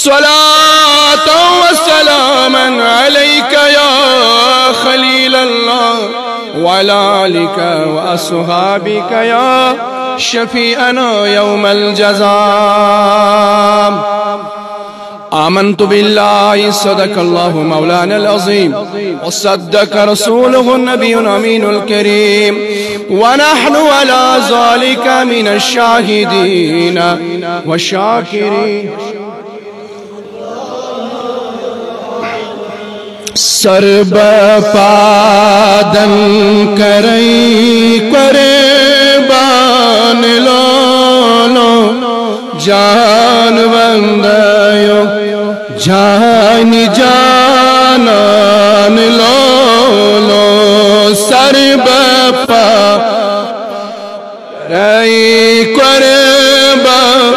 صلاة وسلاما عليك يا خليل الله وعلى آلك وأصحابك يا شفيعنا يوم الجزاء. آمنت بالله صدق الله مولانا العظيم وصدق رسوله النبي الأمين الكريم ونحن على ذلك من الشاهدين والشاكرين. सर्ब पादन करई कुर्बान लो जान बंदयो जान जानन लो सर्ब पादन कुर्बान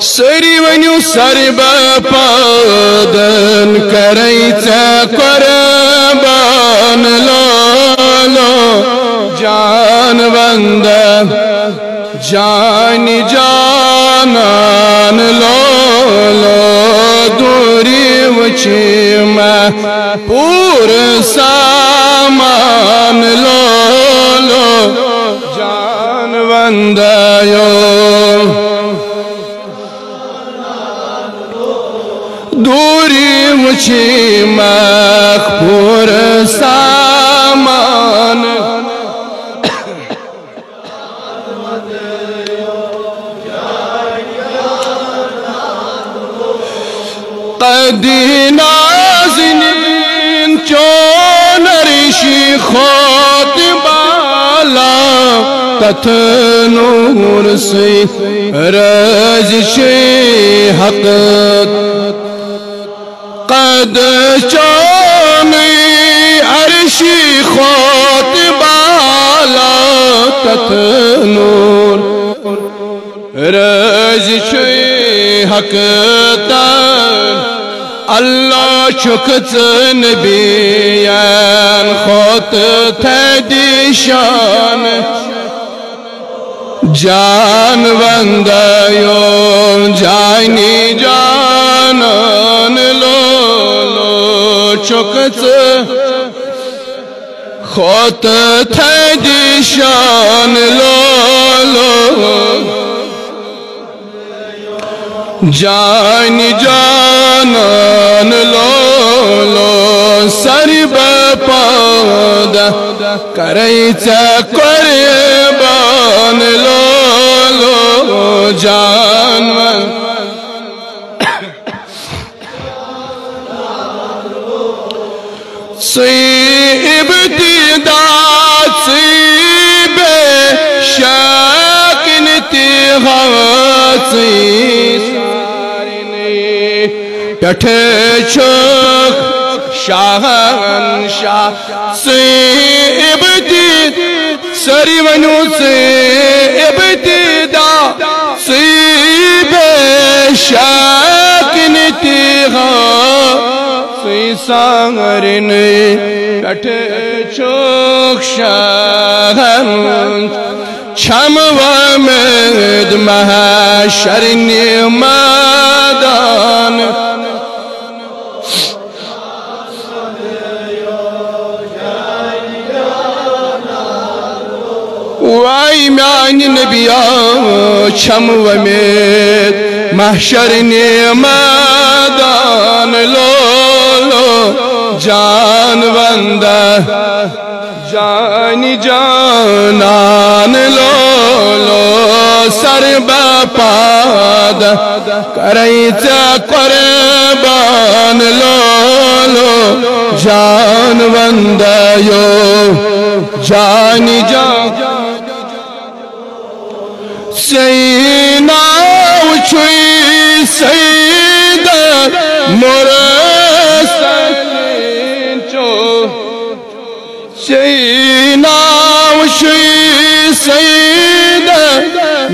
सरी वनु सर्ब पादन करैचा कुर्बान लो जान बंद जान जानन लो दूरी वची में पूर सामान लो जान बंद यो दूरी मुझे मखबूर सामान कदी नाज़नीन चोन ऋषि खोत बाला तथ नूर से रज़ हक़ कद चोनी अर्शी खोत बाला तथ नूर रज़ हक़ अल्लाह शुक्र नबियन खोत थदिशान जान बंदयो जानी जानन लो चुकत खोत थदिशान लो जान जानन लो सर्ब पाद करैचा कुर्बान लो जान इब्तिदा बे शक इंतहा पठे चुक शाहनशाह से सरी वनु से इब्तिदा से बेशक इंतहा से सांगरिन पठे चुक शाहन छम वमेद महशर मैदान वाई म्यान नबिया छम वमेद महशर मैदान लो जान बंदा जान जानन लो सर्ब पाद करैचा कुर्बान लो जान बंदयो जान जान सैना उछुई सैद मुरसलीन चो सैना उछुई सैद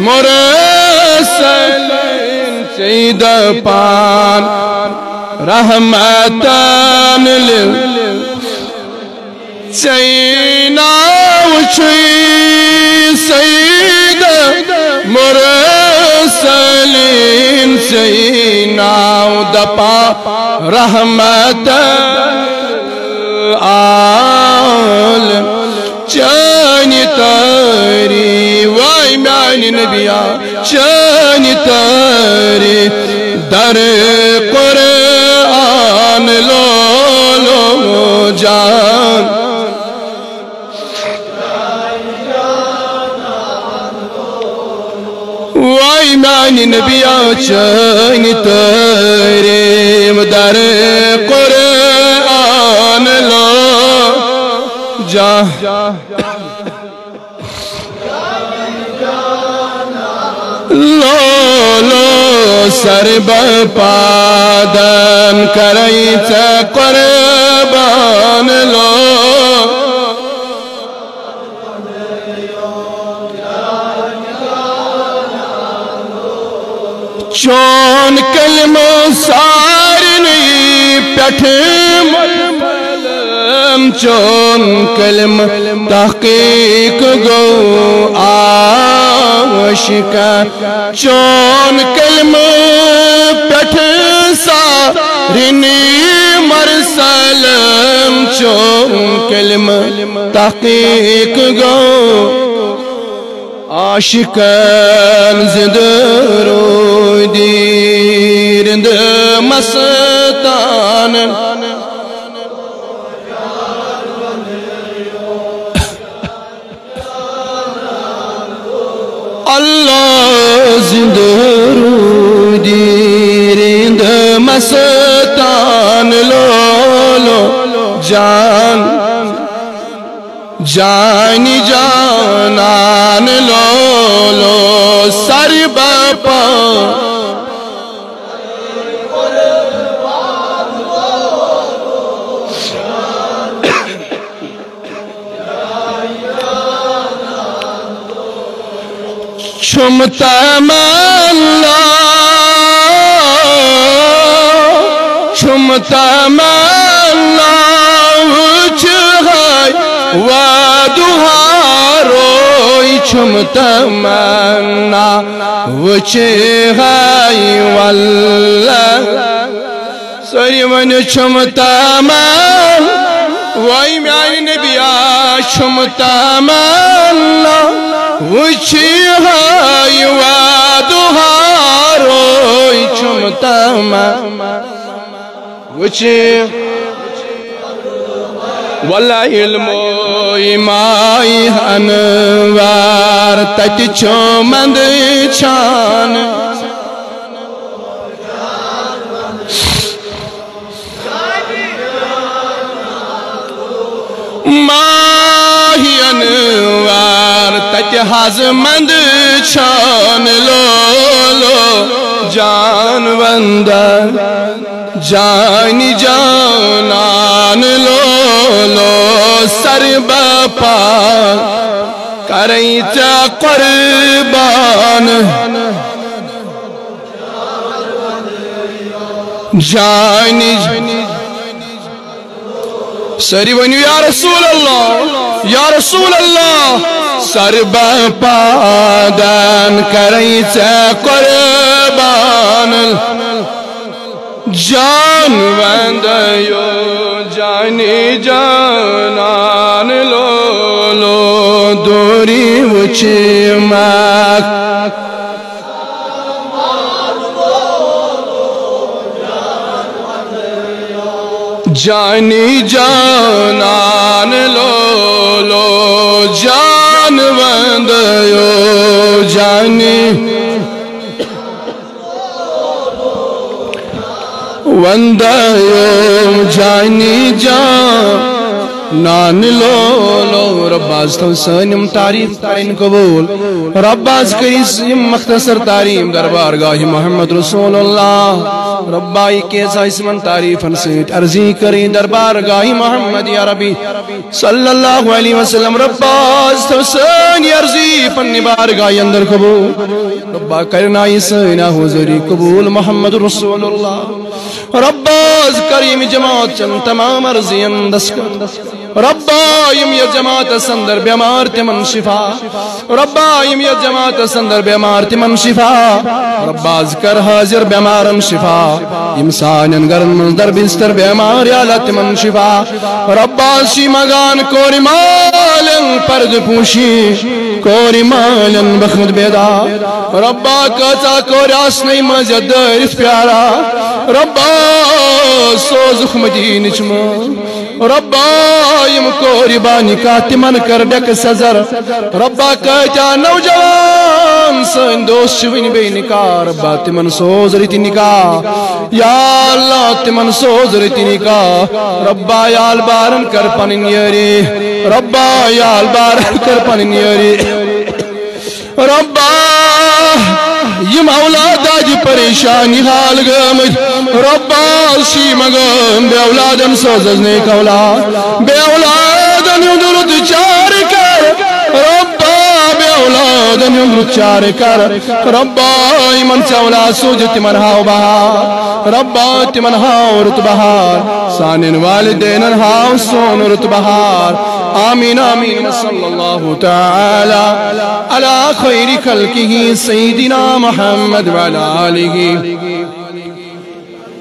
मुरसलीन सैद पान रहमतन लिल Sayna uçuy Sayyid Mursalin Sayna dapa rahmet alim Chani tari Vay meani nebiya Chani tari Dar Qur'an lo Jan Vay meani nebiya Chani tari Dar Qur'an lo Jan Lolo sarb padam karayta qurban lo Chon kalma sarni pyathm Chon kalma tahqiq go Ashika चौन कलम पठ सारिनी मरसलम चौन कलम तहकीक गो आशिकन ज़िदरूदीरिंद Mastan Allah zindarudirind mastan lolo Jan Jani janan lolo Sarbapa Chumta malla uchhay wa duharoi chumta manna uchhay walla Sari man chumta man Vay meani nebiya chumta manna Uchhay wa duharoi chumtama Uchhay Walla ilmo imai anwar Tati chumand chan Mahi anwar Tati hazmand chan lolo Jan vanda Jani janan lolo Sarbapa Karayta qurban Jani Sari vanu ya Rasulallah Ya Rasulallah Sarba padan karayta qurban Jan vandayo jani janan lolo Dori uchimak Jani janan lolo Jan vandayo jani Vandayo jani janan lolo Rabbaz tawsanim tarif karin kabul Rabbaz karim makhtasar tarim darbar gahi Muhammad Rasulullah Rabbai ke isman tarifan se arzi kari darbar gahi Muhammad ya Rabbi sallallahu alaihi wasallam Rabbaz tawsani arzi panni bar gahi andar kabul Rabba karna isna huzuri kabul Muhammad Rasulullah Rabbaz karim jamaat chan tamam arzi andas रब्बा यम ये जमात संदर बीमार तिमन शिफा रब्बा यम ये जमात संदर बीमार तिमन शिफा रब्बा कर हाजिर बीमारन शिफा यम सानन गरन मंदर बिस्तर बीमार या तिमन शिफा रब्बा शी मगान कोरी मालन पर्द पूशी कोरी मालन बखमद बेदा रब्बा कचा कोरास नहीं मजद इस प्यारा रब्बा सोजुख मदीन चम रब्बा यम कोरी बानी का तिमन कर डक सजर रब्बा कचा नौजवान सन दोस्त वन बे निका रब्बा तिमन सोज रिति निका या अल्लाह तिमन सोज रिति निका रब्बा याल बारन कर पनिन यरी रब्बा याल बारन कर पनिन यरी रब्बा यम औलाद आज परेशानी हाल गम रब्बा शी मगम बे औलादन सोजज ने कौला बे औलादन युदुरुत चार कर रब्बा बे औलादन युदुरुत चार कर रब्बा इमन चौला सूज तिमन हाव बहार रब्बा तिमन हाव रुत बहार सानिन वालिदैन हाव सोन रुत बहार आमीन आमीन सल्लल्लाहु तआला अला खैरि खल्किही सय्यिदिना मुहम्मद व अला आलिही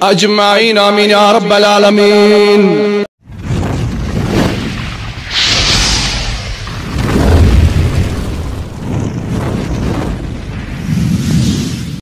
अजमाइन आमीन या रब्बल आलमीन।